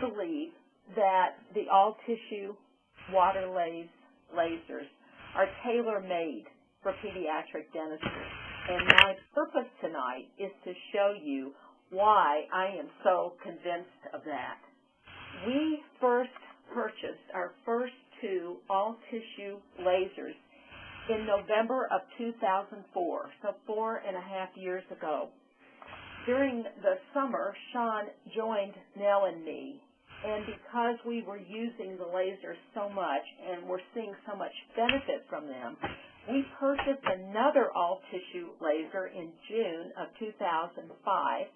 believe that the all-tissue water lasers are tailor-made for pediatric dentistry. And my purpose tonight is to show you why I am so convinced of that. We first purchased our first two all-tissue lasers in November of 2004, so 4.5 years ago. During the summer, Sean joined Nell and me, and because we were using the lasers so much and we're seeing so much benefit from them, we purchased another all-tissue laser in June of 2005,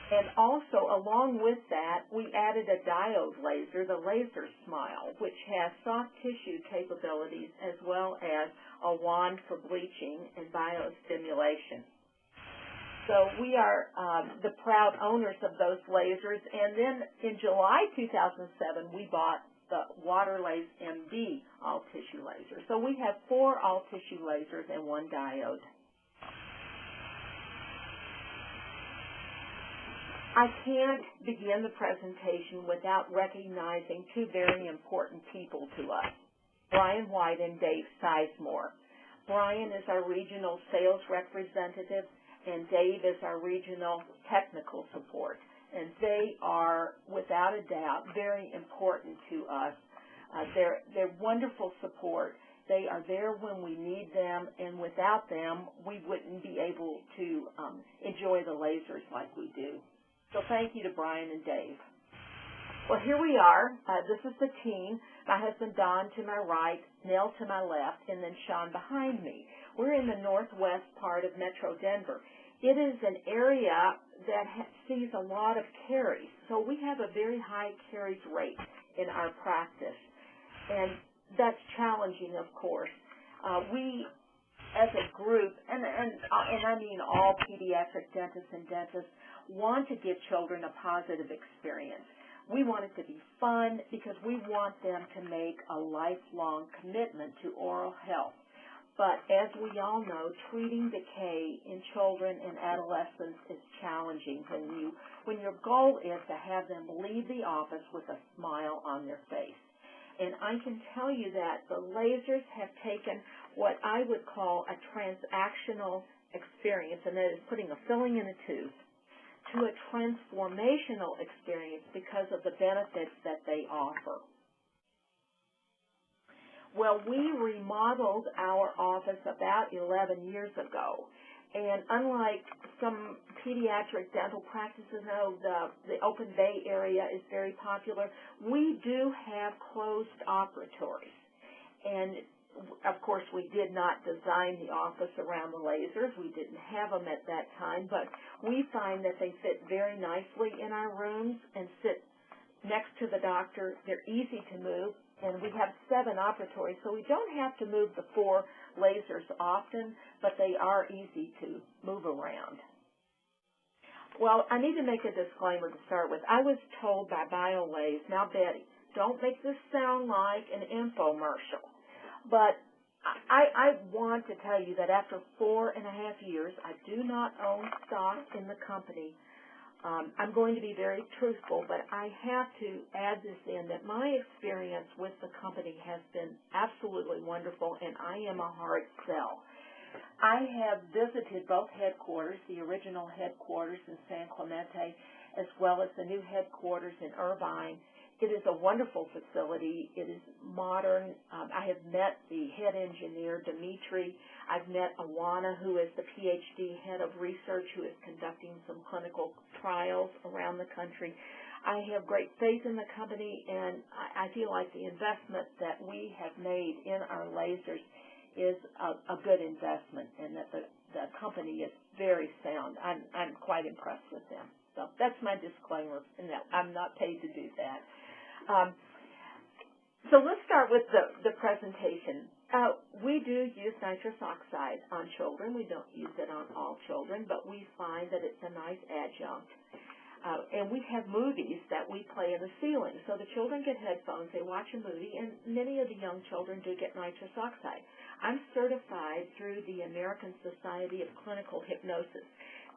and also along with that, we added a diode laser, the Laser Smile, which has soft tissue capabilities as well as a wand for bleaching and biostimulation. So we are the proud owners of those lasers, and then in July 2007, we bought the Waterlase MD all-tissue laser. So we have 4 all-tissue lasers and 1 diode. I can't begin the presentation without recognizing 2 very important people to us, Brian White and Dave Sizemore. Brian is our regional sales representative, and Dave is our regional technical support. And they are, without a doubt, very important to us. They're wonderful support. They are there when we need them, and without them, we wouldn't be able to enjoy the lasers like we do. So thank you to Brian and Dave. Well, here we are. This is the team. My husband Don to my right, Nell to my left, and then Sean behind me. We're in the northwest part of Metro Denver. It is an area that sees a lot of caries, so we have a very high caries rate in our practice, and that's challenging, of course. We, as a group, and I mean all pediatric dentists and dentists, want to give children a positive experience. We want it to be fun because we want them to make a lifelong commitment to oral health. But as we all know, treating decay in children and adolescents is challenging when your goal is to have them leave the office with a smile on their face. And I can tell you that the lasers have taken what I would call a transactional experience, and that is putting a filling in a tooth, to a transformational experience because of the benefits that they offer. Well, we remodeled our office about 11 years ago, and unlike some pediatric dental practices, the Open Bay area is very popular, we do have closed operatories. And of course, we did not design the office around the lasers. We didn't have them at that time, but we find that they fit very nicely in our rooms and sit next to the doctor. They're easy to move, and we have 7 operatories, so we don't have to move the 4 lasers often, but they are easy to move around. Well, I need to make a disclaimer to start with. I was told by Biolase, now Betty, don't make this sound like an infomercial. But I want to tell you that after 4.5 years, I do not own stock in the company. I'm going to be very truthful, but I have to add this in, that my experience with the company has been absolutely wonderful, and I am a hard sell. I have visited both headquarters, the original headquarters in San Clemente, as well as the new headquarters in Irvine. It is a wonderful facility. It is modern. I have met the head engineer, Dimitri. I've met Awana, who is the PhD head of research, who is conducting some clinical trials around the country. I have great faith in the company, and I feel like the investment that we have made in our lasers is a good investment, and that the company is very sound. I'm quite impressed with them. So that's my disclaimer, and that I'm not paid to do that. So let's start with the presentation. We do use nitrous oxide on children. We don't use it on all children, but we find that it's a nice adjunct. And we have movies that we play in the ceiling. So the children get headphones, they watch a movie, and many of the young children do get nitrous oxide. I'm certified through the American Society of Clinical Hypnosis.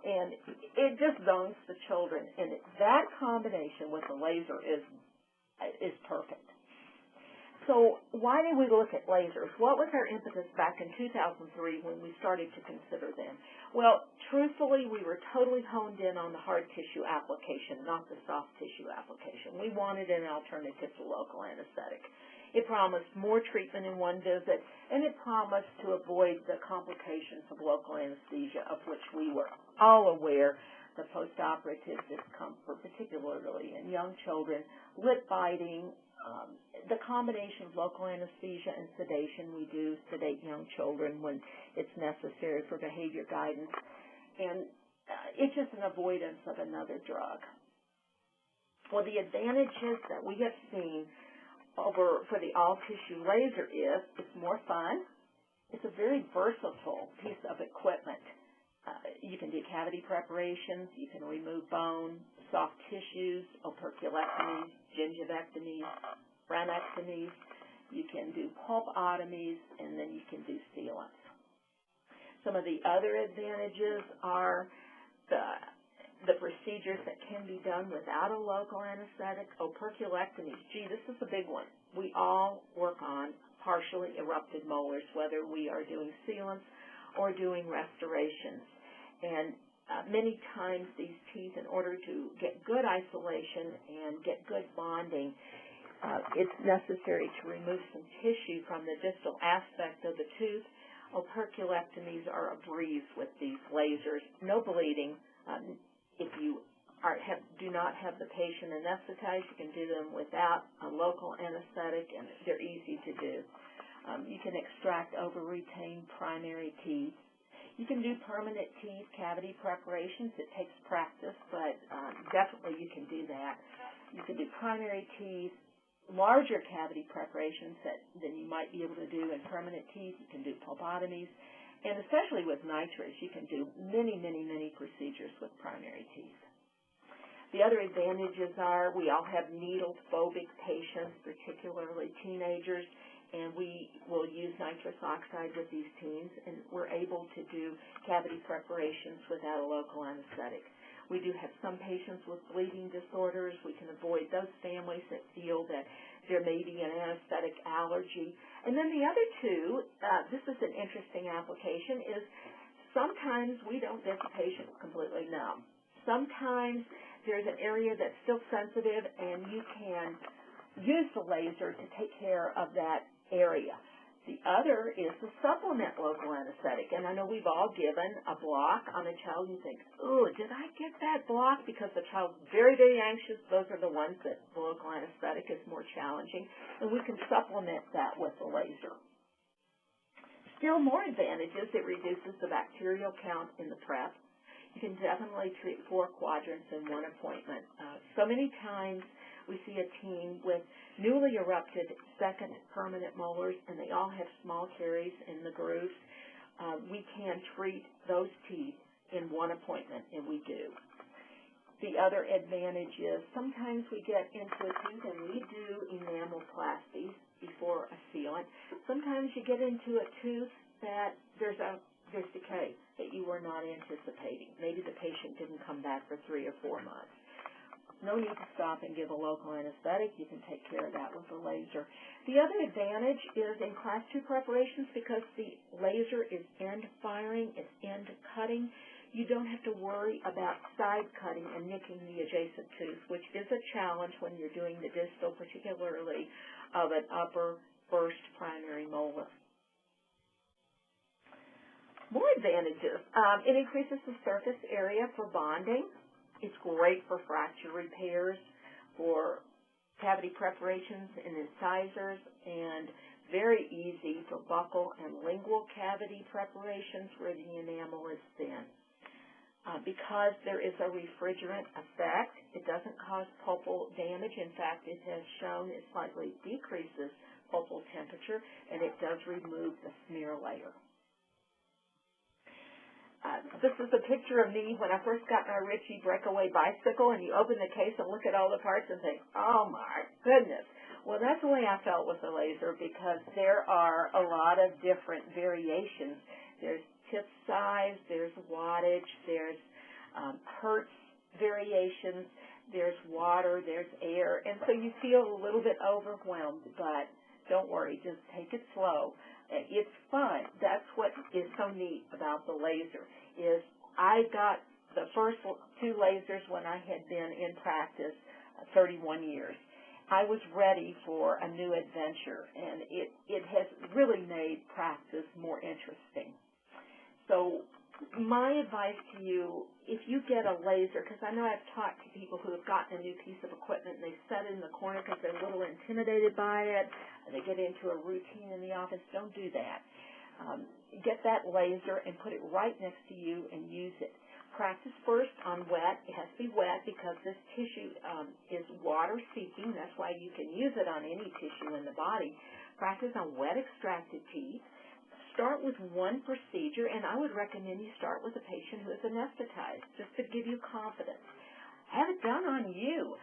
And it just zones the children. And that combination with the laser is perfect. So why did we look at lasers? What was our impetus back in 2003 when we started to consider them? Well, truthfully, we were totally honed in on the hard tissue application, not the soft tissue application. We wanted an alternative to local anesthetic. It promised more treatment in one visit, and it promised to avoid the complications of local anesthesia, of which we were all aware, the postoperative discomfort, particularly in young children, lip biting, the combination of local anesthesia and sedation. We do sedate young children when it's necessary for behavior guidance, and it's just an avoidance of another drug. Well, the advantages that we have seen for the all-tissue laser is it's more fun. It's a very versatile piece of equipment. You can do cavity preparations. You can remove bone, soft tissues, operculectomies, gingivectomies, rhinectomies. You can do pulpotomies, and then you can do sealants. Some of the other advantages are the procedures that can be done without a local anesthetic. Operculectomies, gee, this is a big one. We all work on partially erupted molars, whether we are doing sealants or doing restorations. And many times these teeth, in order to get good isolation and get good bonding, it's necessary to remove some tissue from the distal aspect of the tooth. Operculectomies are a breeze with these lasers. No bleeding. If you do not have the patient anesthetized, you can do them without a local anesthetic, and they're easy to do. You can extract over-retained primary teeth. You can do permanent teeth cavity preparations. It takes practice, but definitely you can do that. You can do primary teeth, larger cavity preparations than you might be able to do in permanent teeth. You can do pulpotomies. And especially with nitrous, you can do many, many, many procedures with primary teeth. The other advantages are we all have needle-phobic patients, particularly teenagers, and we will use nitrous oxide with these teens, and we're able to do cavity preparations without a local anesthetic. We do have some patients with bleeding disorders. We can avoid those families that feel that there may be an anesthetic allergy. And then the other two, this is an interesting application, is sometimes we don't get the patient completely numb. Sometimes there's an area that's still sensitive, and you can use the laser to take care of that area. The other is to supplement local anesthetic. And I know we've all given a block on a child. You think, oh, did I get that block? Because the child's very, very anxious. Those are the ones that the local anesthetic is more challenging. And we can supplement that with the laser. Still more advantages, it reduces the bacterial count in the prep. You can definitely treat 4 quadrants in one appointment. So many times we see a teen with newly erupted second permanent molars, and they all have small caries in the grooves. We can treat those teeth in one appointment, and we do. The other advantage is sometimes we get into a tooth and we do enamelplasties before a sealant. Sometimes you get into a tooth that there's decay that you were not anticipating. Maybe the patient didn't come back for 3 or 4 months. No need to stop and give a local anesthetic. You can take care of that with a laser. The other advantage is in Class 2 preparations, because the laser is end firing, it's end cutting, you don't have to worry about side cutting and nicking the adjacent tooth, which is a challenge when you're doing the distal, particularly of an upper first primary molar. More advantages. It increases the surface area for bonding. It's great for fracture repairs, for cavity preparations and incisors, and very easy for buccal and lingual cavity preparations where the enamel is thin. Because there is a refrigerant effect, it doesn't cause pulpal damage. In fact, it has shown it slightly decreases pulpal temperature, and it does remove the smear layer. This is a picture of me when I first got my Ritchie breakaway bicycle, and you open the case and look at all the parts and think, oh my goodness. Well, that's the way I felt with the laser, because there are a lot of different variations. There's tip size, there's wattage, there's hertz variations, there's water, there's air, and so you feel a little bit overwhelmed, but don't worry, just take it slow. It's fun. That's what is so neat about the laser, is I got the first 2 lasers when I had been in practice 31 years. I was ready for a new adventure, and it has really made practice more interesting. So my advice to you, if you get a laser, because I know I've talked to people who have gotten a new piece of equipment and they set it in the corner because they're a little intimidated by it, and they get into a routine in the office, don't do that. Get that laser and put it right next to you and use it. Practice first on wet. It has to be wet because this tissue is water-seeking. That's why you can use it on any tissue in the body. Practice on wet extracted teeth. Start with one procedure, and I would recommend you start with a patient who is anesthetized, just to give you confidence. Have it done on you.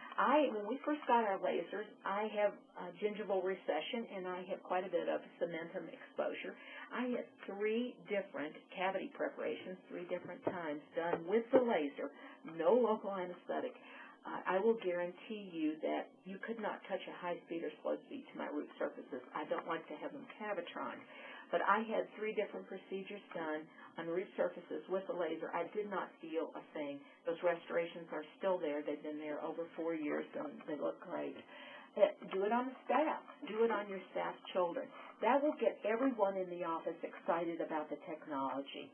When we first got our lasers, I have gingival recession, and I have quite a bit of cementum exposure. I had 3 different cavity preparations, 3 different times done with the laser, no local anesthetic. I will guarantee you that you could not touch a high speed or slow speed to my root surfaces. I don't like to have them cavitroned. But I had 3 different procedures done on root surfaces with the laser. I did not feel a thing. Those restorations are still there. They've been there over 4 years, and they look great. Do it on the staff. Do it on your staff's children. That will get everyone in the office excited about the technology.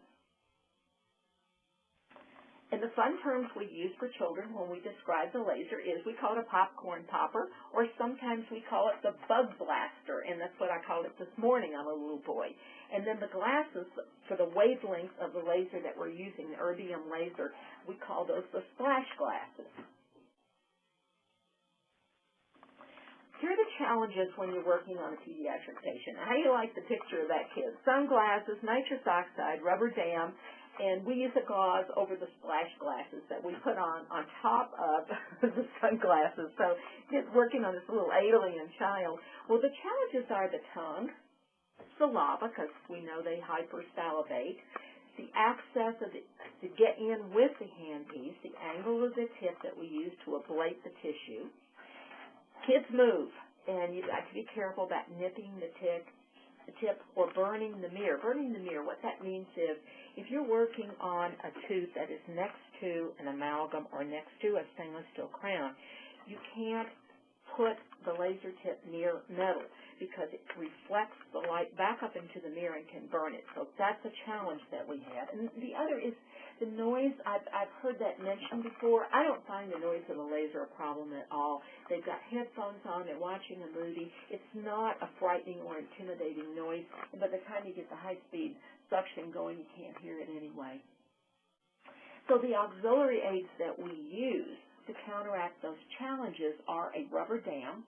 And the fun terms we use for children when we describe the laser is we call it a popcorn popper, or sometimes we call it the bug blaster, and that's what I called it this morning on a little boy. And then the glasses for the wavelength of the laser that we're using, the erbium laser, we call those the splash glasses. Here are the challenges when you're working on a pediatric patient. How do you like the picture of that kid? Sunglasses, nitrous oxide, rubber dam, and we use a gauze over the splash glasses that we put on top of the sunglasses. So just working on this little alien child. Well, the challenges are the tongue, saliva, because we know they hypersalivate, the access to get in with the handpiece, the angle of the tip that we use to ablate the tissue. Kids move, and you've got to be careful about nipping the tip or burning the mirror. Burning the mirror, what that means is if you're working on a tooth that is next to an amalgam or next to a stainless steel crown, you can't put the laser tip near metal because it reflects the light back up into the mirror and can burn it. So that's a challenge that we have. And the other is the noise. I've heard that mentioned before. I don't find the noise of the laser a problem at all. They've got headphones on. They're watching a movie. It's not a frightening or intimidating noise. And by the time you get the high-speed suction going, you can't hear it anyway. So the auxiliary aids that we use to counteract those challenges are a rubber dam,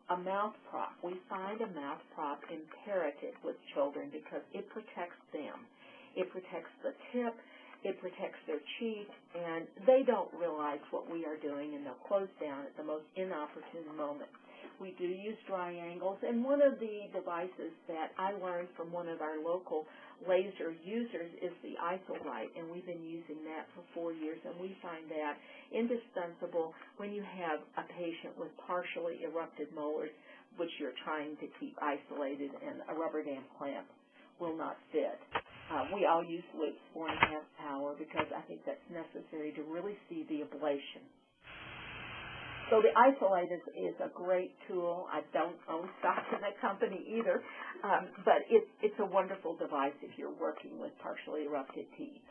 a mouth prop. We find a mouth prop imperative with children because it protects them. It protects the tip, it protects their cheek, and they don't realize what we are doing, and they'll close down at the most inopportune moment. We do use dry angles, and one of the devices that I learned from one of our local laser users is the IsoLite, and we've been using that for 4 years, and we find that indispensable when you have a patient with partially erupted molars, which you're trying to keep isolated, and a rubber dam clamp will not fit. We all use loops 4.5 power because I think that's necessary to really see the ablation. So the IsoLite is a great tool. I don't own stock in that company either, but it's a wonderful device if you're working with partially erupted teeth.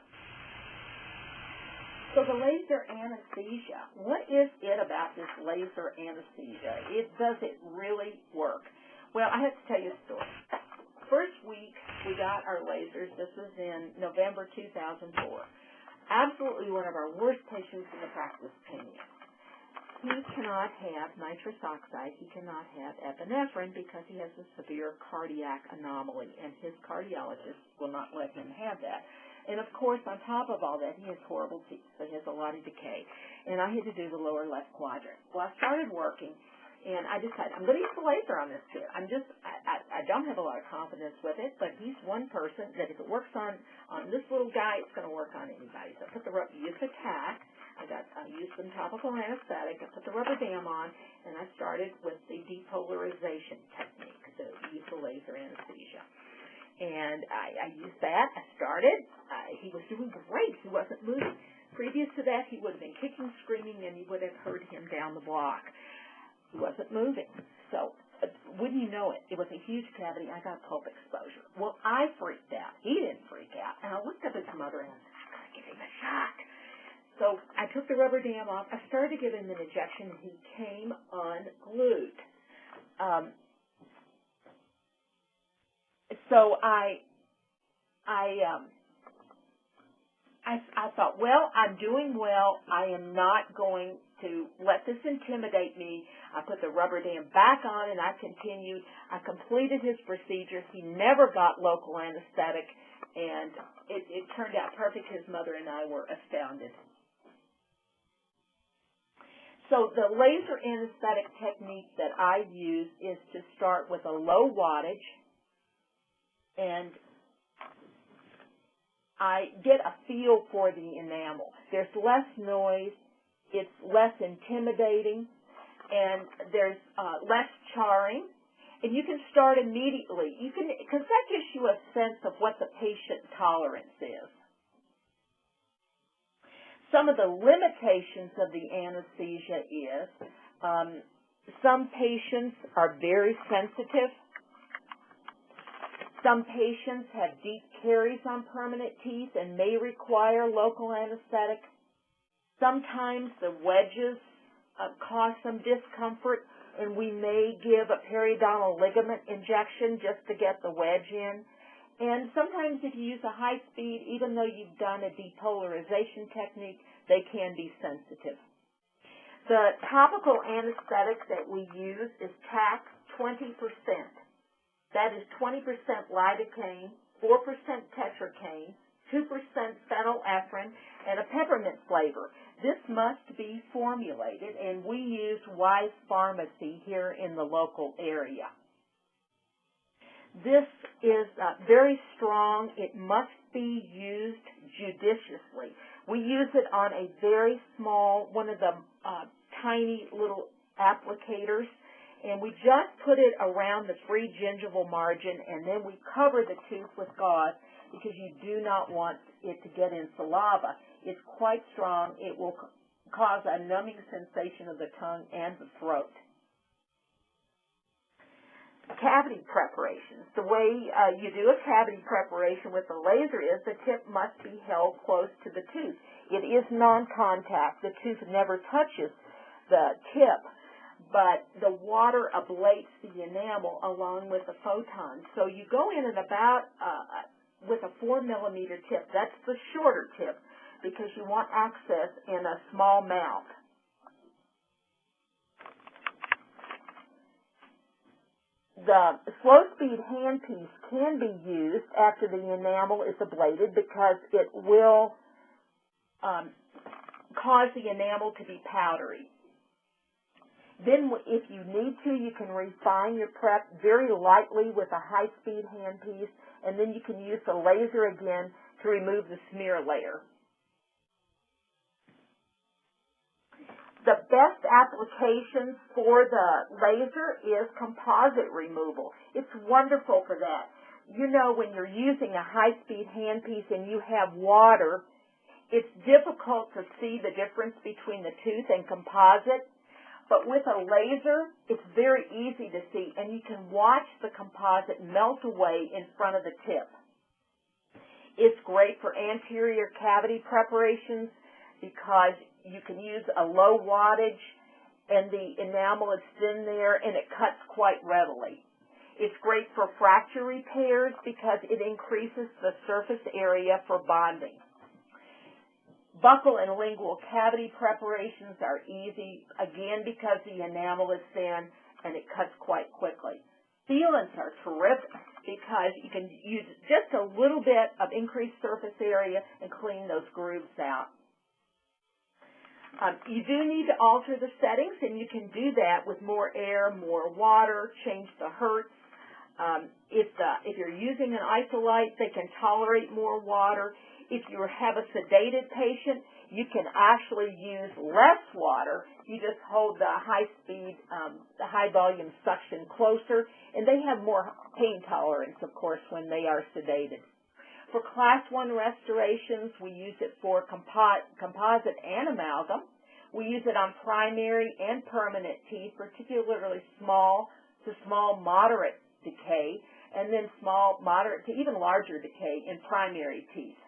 So the laser anesthesia, what is it about this laser anesthesia? Does it really work? Well, I have to tell you a story. First week we got our lasers, this was in November 2004. Absolutely one of our worst patients in the practice came in. He cannot have nitrous oxide. He cannot have epinephrine because he has a severe cardiac anomaly, and his cardiologist will not let him have that. And, of course, on top of all that, he has horrible teeth, so he has a lot of decay. And I had to do the lower left quadrant. Well, I started working, and I decided I'm going to use the laser on this kid. I don't have a lot of confidence with it, but he's one person that if it works on this little guy, it's going to work on anybody. So I used a tack. I used some topical anesthetic. I put the rubber dam on, and I started with the depolarization technique, the use of laser anesthesia. And I used that. I started. He was doing great. He wasn't moving. Previous to that, he would have been kicking, screaming, and you would have heard him down the block. He wasn't moving. So wouldn't you know it, it was a huge cavity. I got pulp exposure. Well, I freaked out. He didn't freak out. And I looked up at his mother and I said, I'm going to give him a shot. So I took the rubber dam off. I started to give him an injection, and he came unglued. So I thought, well, I'm doing well. I am not going to let this intimidate me. I put the rubber dam back on, and I continued. I completed his procedure. He never got local anesthetic, and it turned out perfect. His mother and I were astounded. So the laser anesthetic technique that I use is to start with a low wattage, and I get a feel for the enamel. There's less noise, it's less intimidating, and there's less charring, and you can start immediately. Because that gives you a sense of what the patient tolerance is. Some of the limitations of the anesthesia is some patients are very sensitive. Some patients have deep caries on permanent teeth and may require local anesthetic. Sometimes the wedges cause some discomfort, and we may give a periodontal ligament injection just to get the wedge in. And sometimes if you use a high speed, even though you've done a depolarization technique, they can be sensitive. The topical anesthetic that we use is TAC 20%. That is 20% lidocaine, 4% tetracaine, 2% phenylephrine, and a peppermint flavor. This must be formulated, and we use Wise Pharmacy here in the local area. This is very strong. It must be used judiciously. We use it on a very small, one of the tiny little applicators, and we just put it around the free gingival margin, and then we cover the tooth with gauze because you do not want it to get in saliva. It's quite strong. It will cause a numbing sensation of the tongue and the throat. Cavity preparations. The way you do a cavity preparation with the laser is the tip must be held close to the tooth. It is non-contact. The tooth never touches the tip, but the water ablates the enamel along with the photons. So you go in at about with a 4-millimeter tip. That's the shorter tip because you want access in a small mouth. The slow-speed handpiece can be used after the enamel is ablated because it will cause the enamel to be powdery. Then if you need to, you can refine your prep very lightly with a high-speed handpiece, and then you can use the laser again to remove the smear layer. The best application for the laser is composite removal. It's wonderful for that. You know, when you're using a high-speed handpiece and you have water, it's difficult to see the difference between the tooth and composite. But with a laser, it's very easy to see, and you can watch the composite melt away in front of the tip. It's great for anterior cavity preparations because you can use a low wattage, and the enamel is thin there, and it cuts quite readily. It's great for fracture repairs because it increases the surface area for bonding. Buccal and lingual cavity preparations are easy, again, because the enamel is thin and it cuts quite quickly. Sealants are terrific because you can use just a little bit of increased surface area and clean those grooves out. You do need to alter the settings, and you can do that with more air, more water, change the hertz. if you're using an isolite, they can tolerate more water. If you have a sedated patient, you can actually use less water. You just hold the high-speed, the high-volume suction closer, and they have more pain tolerance, of course, when they are sedated. For Class 1 restorations, we use it for composite and amalgam. We use it on primary and permanent teeth, particularly small to small moderate decay, and then small, moderate to even larger decay in primary teeth.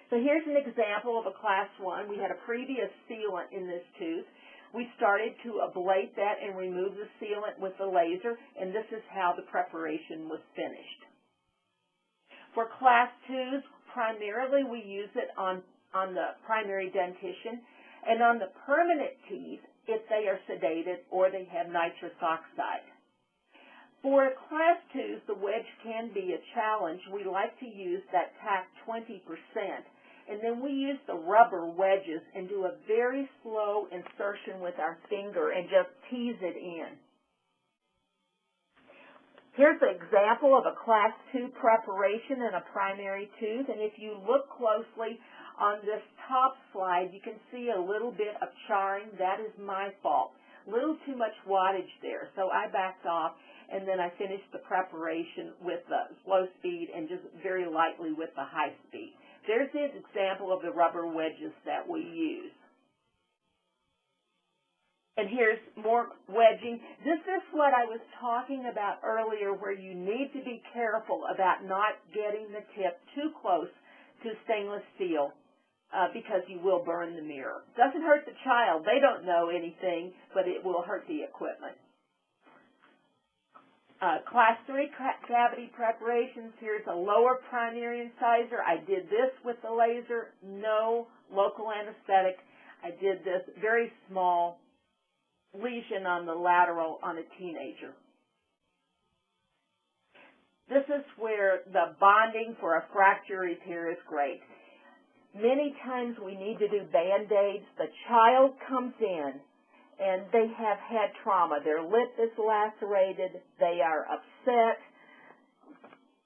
So here's an example of a Class 1. We had a previous sealant in this tooth. We started to ablate that and remove the sealant with the laser, and this is how the preparation was finished. For Class 2s, primarily we use it on the primary dentition, and on the permanent teeth if they are sedated or they have nitrous oxide. For Class 2s, the wedge can be a challenge. We like to use that tack 20%, and then we use the rubber wedges and do a very slow insertion with our finger and just tease it in. Here's an example of a Class 2 preparation in a primary tooth, and if you look closely on this top slide, you can see a little bit of charring. That is my fault. A little too much wattage there, so I backed off, and then I finished the preparation with the slow speed and just very lightly with the high speed. There's an example of the rubber wedges that we use. And here's more wedging. This is what I was talking about earlier, where you need to be careful about not getting the tip too close to stainless steel because you will burn the mirror. Doesn't hurt the child. They don't know anything, but it will hurt the equipment. Class 3 cavity preparations. Here's a lower primary incisor. I did this with the laser, no local anesthetic. I did this very small lesion on the lateral on a teenager. This is where the bonding for a fracture repair is great. Many times we need to do Band-Aids. The child comes in and they have had trauma. Their lip is lacerated. They are upset.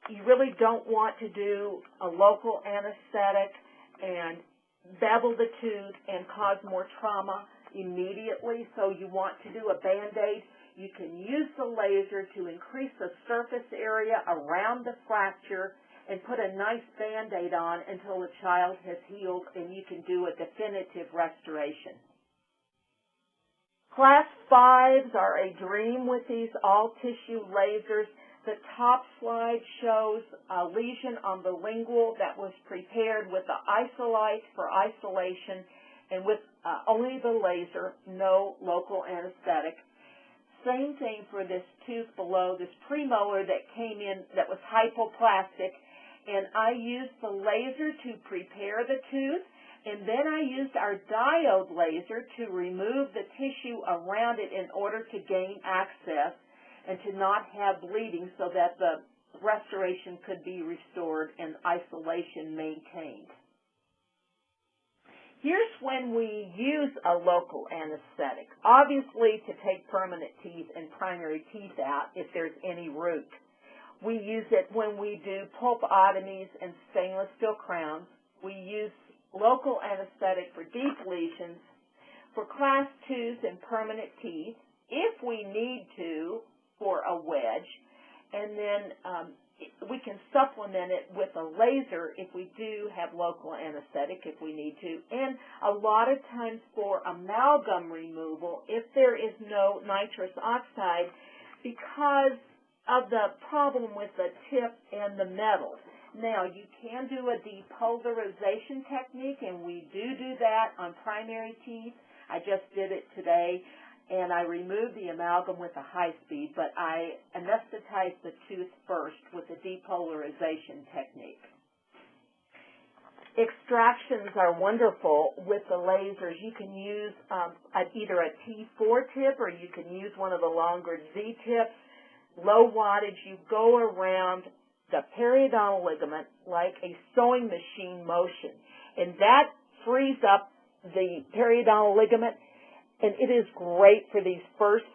You really don't want to do a local anesthetic and bevel the tooth and cause more trauma immediately, so you want to do a Band-Aid. You can use the laser to increase the surface area around the fracture and put a nice Band-Aid on until the child has healed and you can do a definitive restoration. Class 5s are a dream with these all-tissue lasers. The top slide shows a lesion on the lingual that was prepared with the isolite for isolation and with only the laser, no local anesthetic. Same thing for this tooth below, this premolar that came in that was hypoplastic, and I used the laser to prepare the tooth, and then I used our diode laser to remove the tissue around it in order to gain access and to not have bleeding so that the restoration could be restored and isolation maintained. Here's when we use a local anesthetic, obviously to take permanent teeth and primary teeth out if there's any root. We use it when we do pulpotomies and stainless steel crowns. We use local anesthetic for deep lesions. For Class 2s and permanent teeth, if we need to, for a wedge, and then we can supplement it with a laser if we do have local anesthetic if we need to. And a lot of times for amalgam removal, if there is no nitrous oxide, because of the problem with the tip and the metal. Now, you can do a depolarization technique, and we do that on primary teeth. I just did it today, and I removed the amalgam with a high speed, but I anesthetized the tooth first with a depolarization technique. Extractions are wonderful with the lasers. You can use either a T4 tip or you can use one of the longer Z tips. Low wattage, you go around the periodontal ligament like a sewing machine motion, and that frees up the periodontal ligament, and it is great for these first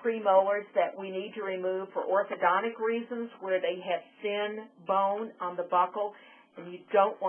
premolars that we need to remove for orthodontic reasons where they have thin bone on the buccal, and you don't want